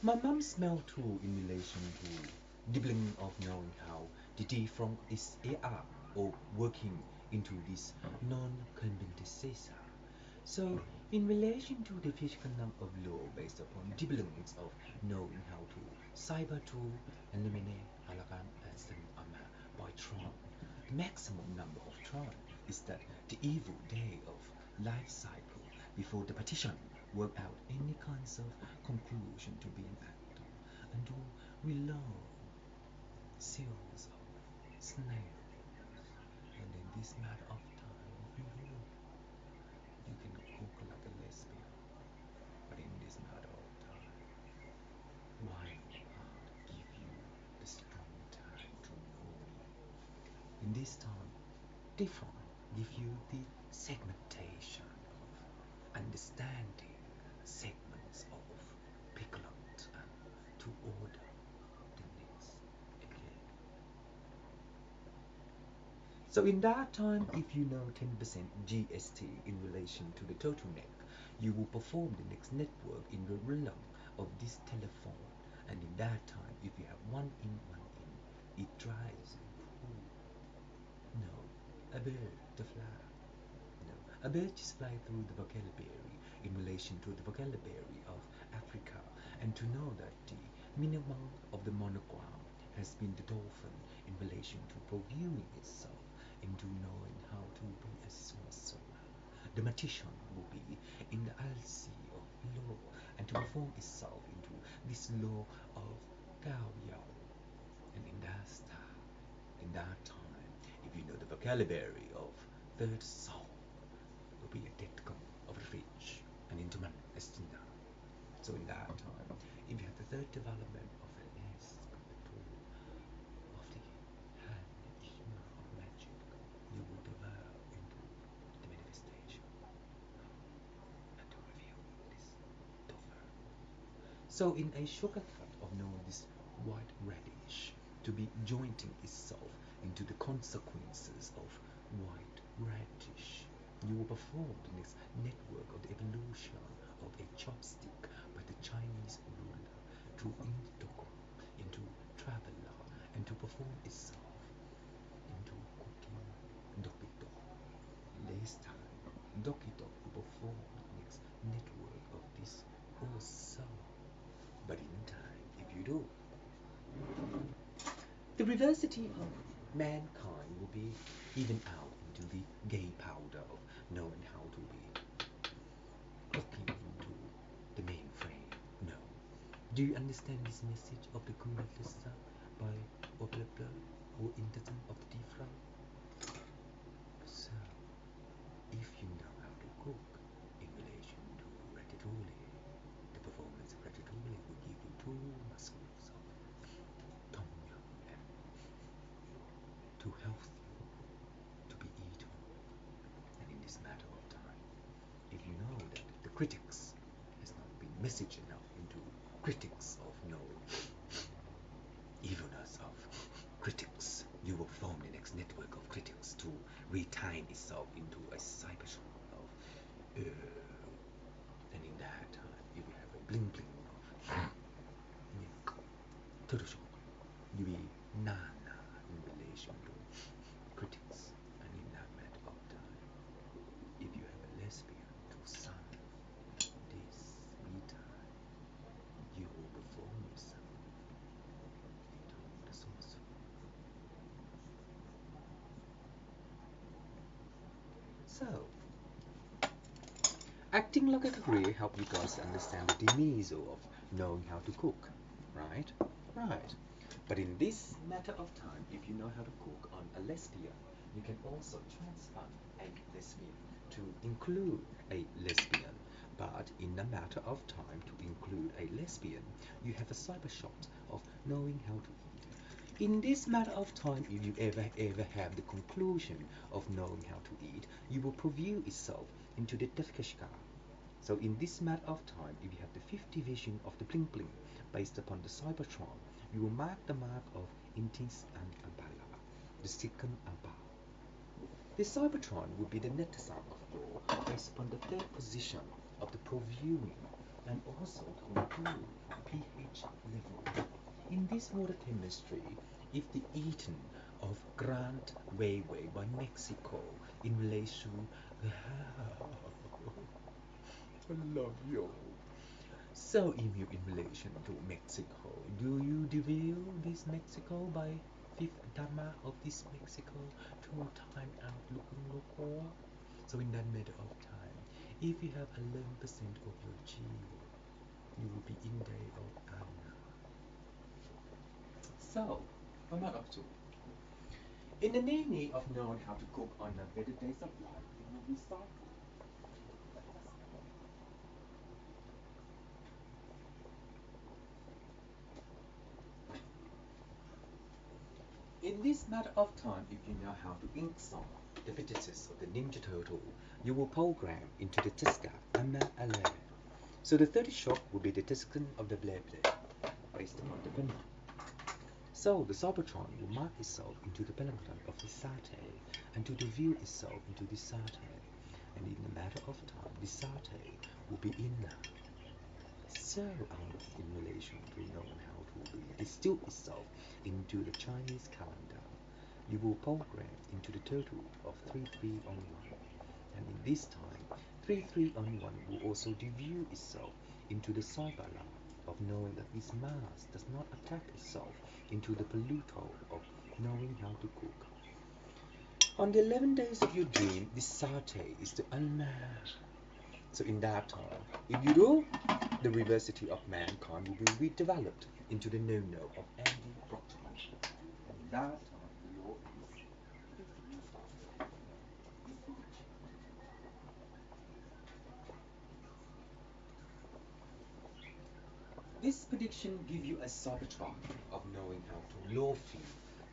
My mom smelled too in relation to dibbling of knowing how the D from is AR or working into this non-conventices. So in relation to the physical number of law based upon dibbling of knowing how to cyber to eliminate halakan as an by Tron. The maximum number of Tron is that the evil day of life cycle before the partition work out any kinds of conclusion to be an actor and do we love series of snails and in this matter of time if you do you can cook like a lesbian but in this matter of time wild heart give you the strong time to know in this time different give you the segmentation of understanding segments of pigment and to order the next again. So in that time, if you know 10% GST in relation to the total net, you will perform the next network in the realm of this telephone. And in that time, if you have one in, it drives a pool. No, a bird to fly. No, a bird just fly through the vocabulary in relation to the vocabulary of Africa, and to know that the minimum of the monogram has been the dolphin in relation to proviewing itself into knowing how to be a sorcerer. The magician will be in the LC of law and to perform itself into this law of Gao Yao. And in that style, in that time, if you know the vocabulary of third soul, will be a dictum of the rich and intimate estina. So in that time, if you have the third development of a less the tool of the hand of magic, you will develop into the manifestation and to reveal this dover. So in a shortcut of knowing this white radish to be jointing itself into the consequences of white radish, you will perform the next network of the evolution of a chopstick by the Chinese ruler to integral into traveler and to perform itself into cooking dokito. This time, dokito will perform the next network of this also. But in time, if you do, the diversity of mankind will be even out into the gay powder of knowing how to be cooking into the mainframe. No. Do you understand this message of the Kumulisa by Oblabla or Interton of the Defra? So, if you know how to cook in relation to ratatouille, the performance of ratatouille will give you two muscles of tom yum and too healthy to be eaten. And in this matter of time, if you know that the critics has not been messaged enough into critics of no evilness of critics, you will form the next network of critics to retime itself into a cybershot of and in that time you will have a bling bling of total shock. You will be nana in relation to critics and in that matter of time if you have a lesbian to son this time you will perform yourself into the sorcerer. So acting like a career help you guys understand the demise of knowing how to cook, right? Right. But in this matter of time, if you know how to cook on a lesbian, you can also transplant a lesbian to include a lesbian. But in a matter of time to include a lesbian, you have a cyber shot of knowing how to eat. In this matter of time, if you ever have the conclusion of knowing how to eat, you will preview itself into the Defkeshka. So in this matter of time, if you have the fifth division of the bling bling based upon the Cybertron, you will mark the mark of Intis and Abala, the second Abba. The Cybertron will be the netizan of law based upon the third position of the proviewing and also to include PH this water chemistry is the eaten of Grand Railway by Mexico in relation I love you. So, Emil, in relation to Mexico, do you reveal this Mexico by fifth Dhamma of this Mexico to time out looking local? So, in that matter of time, if you have 11% of your G, you will be in day of Anna. So, what am I up to? In the need of knowing how to cook on the better days of life, you will recycle. In this matter of time, if you know how to ink song the fidgets of the Ninja Turtle, you will program into the Tiska Amma Alert. So the 30 shock will be the Tiskan of the Blade Blade, based upon the penny. So the Cybertron will mark itself into the peloton of the Sate, and to reveal itself into the Sate. And in a matter of time, the Sate will be in now. So in relation to knowing how to distill itself into the Chinese calendar, you will program into the total of 3-3 on 1. And in this time, 3-3 on 1 will also review itself into the Saibala of knowing that this mass does not attack itself into the Pluto of knowing how to cook. On the 11 days of your dream, this Sate is the unmasked. So in that time, if you do, the diversity of mankind will be redeveloped into the no-no of Andy Brockton. And in that time, the law is this prediction give you a Cybertron of knowing how to law feed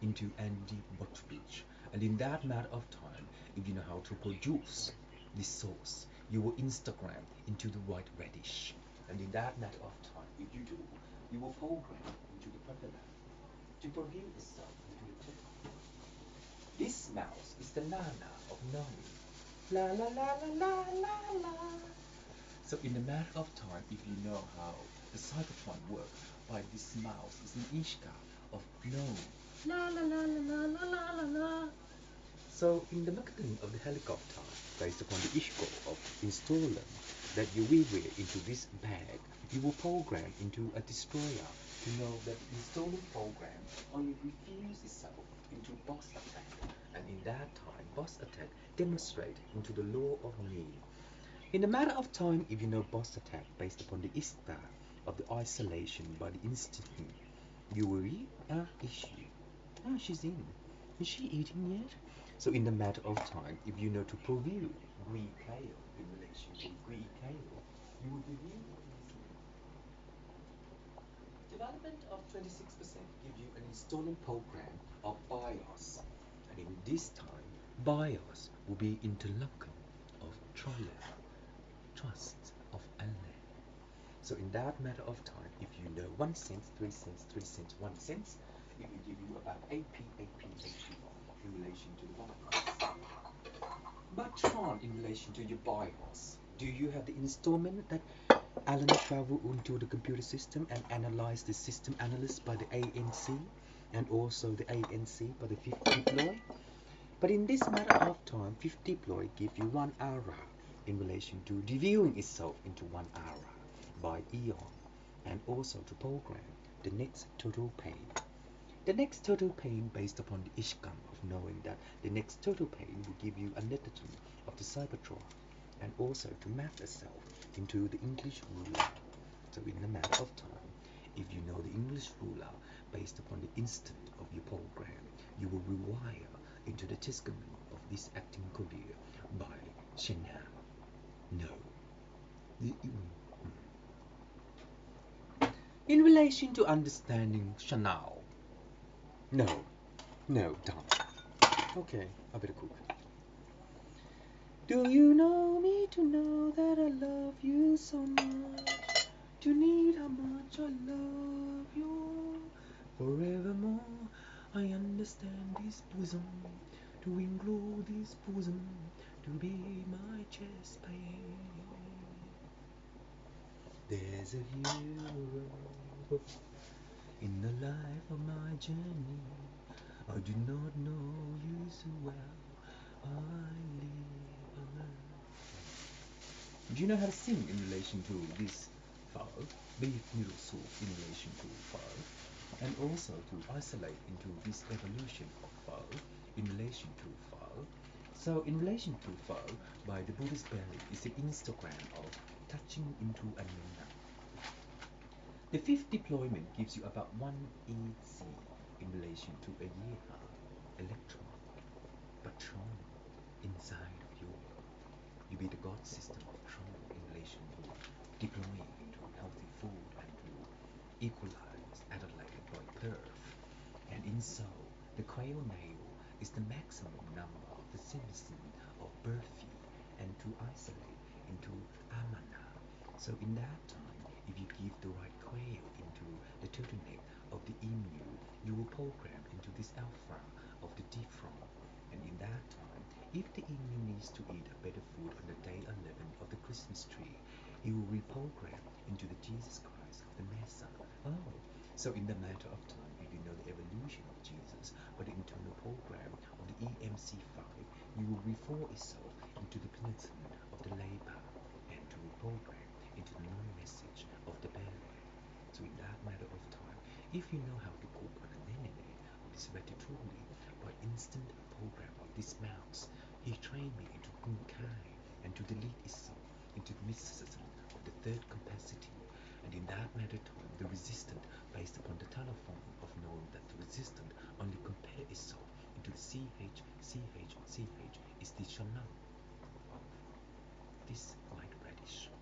into Andy Butchbridge. And in that matter of time, if you know how to produce this sauce, you will Instagram into the white radish. And in that matter of time, if you do, you will program into the propeller to reveal itself into the tip. This mouse is the Nana of knowing. La la la la la la la. So in the matter of time, if you know how the Cybertron works by this mouse is an Ishka of knowing. La la la la la la la la. So in the mechanism of the helicopter, based upon the issue of installer that you will wear into this bag, you will program into a destroyer to know that the installing program only refuse itself into boss attack. And in that time, boss attack demonstrate into the law of need. In a matter of time, if you know boss attack based upon the ISTA of the isolation by the instant, you will read, is she? She's in. Is she eating yet? So in the matter of time, if you know to preview Greek kale in relation to Greek kale, you will review development of 26% give you an installing program of BIOS. And in this time, BIOS will be interlocutor of trust of Allah. So in that matter of time, if you know 1 cent, 3 cents, 3 cents, 1 cent, it will give you about AP in relation to the BIOS. But Tron in relation to your BIOS, do you have the installment that Alan travel into the computer system and analyze the system analyst by the ANC and also the ANC by the fifth deploy? But in this matter of time, fifth deploy give you 1 hour in relation to reviewing itself into 1 hour by Eon, and also to program the next total pain. The next total pain based upon the Ishkam of knowing that the next total pain will give you a netton of the Cybertron, and also to map itself into the English ruler. So in a matter of time, if you know the English ruler based upon the instant of your program, you will rewire into the testament of this acting career by Chanel. No. In relation to understanding Chanel. No, don't. Okay, I better cook. Do you know me to know that I love you so much? Do you need how much I love you? Forevermore, I understand this bosom, to include this bosom, to be my chest pain. There's a hero In the life of my journey, I do not know you so well. I live alone. Do you know how to sing in relation to this pho? Beef noodle soup in relation to pho, and also to isolate into this evolution of pho in relation to pho. So in relation to pho, by the Buddhist Belly is the Instagram of touching into a nana. The fifth deployment gives you about 1 EC in relation to a yeha, electron, patron, inside of you. You be the God system of Tron in relation to deploying into healthy food and to equalize Adelaide by Perth. And in so, the quail nail is the maximum number of the citizen of Berthy and to isolate into Amana. So in that time, if you give the right quail into the turtleneck of the emu, you will program into this alpha of the different. And in that time, if the emu needs to eat a better food on the day 11 of the Christmas tree, he will reprogram into the Jesus Christ of the Mesa. Oh, so in the matter of time, if you know the evolution of Jesus or the internal program of the EMC5, you will refer itself into the penitent of the labor and to reprogram into the non-message of the belly. So in that matter of time, if you know how to cook on a nene of this ratatouille by instant program of this mouse, he trained me into kunkai and to delete itself into the mysticism of the third capacity. And in that matter time, the resistant, based upon the telephone of knowing that the resistant only compare itself into the CH is the shanam of this light radish.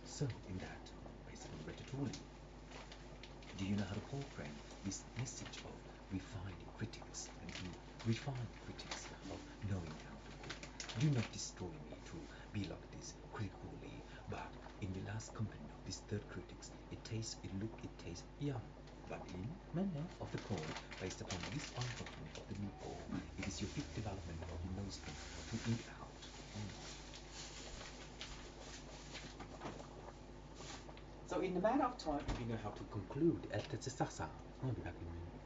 So in that, based upon ratatouille, do you know how to program this message of refined critics and to refine critics of knowing how to cook? Do not destroy me to be like this critically, but in the last company of this third critics, it tastes, it look, it tastes yum. But in manner of the code, based upon this function of the meatball, it is your fifth development of your nose to eat out. So in the matter of time, if you know how to conclude, I'll be back in a minute.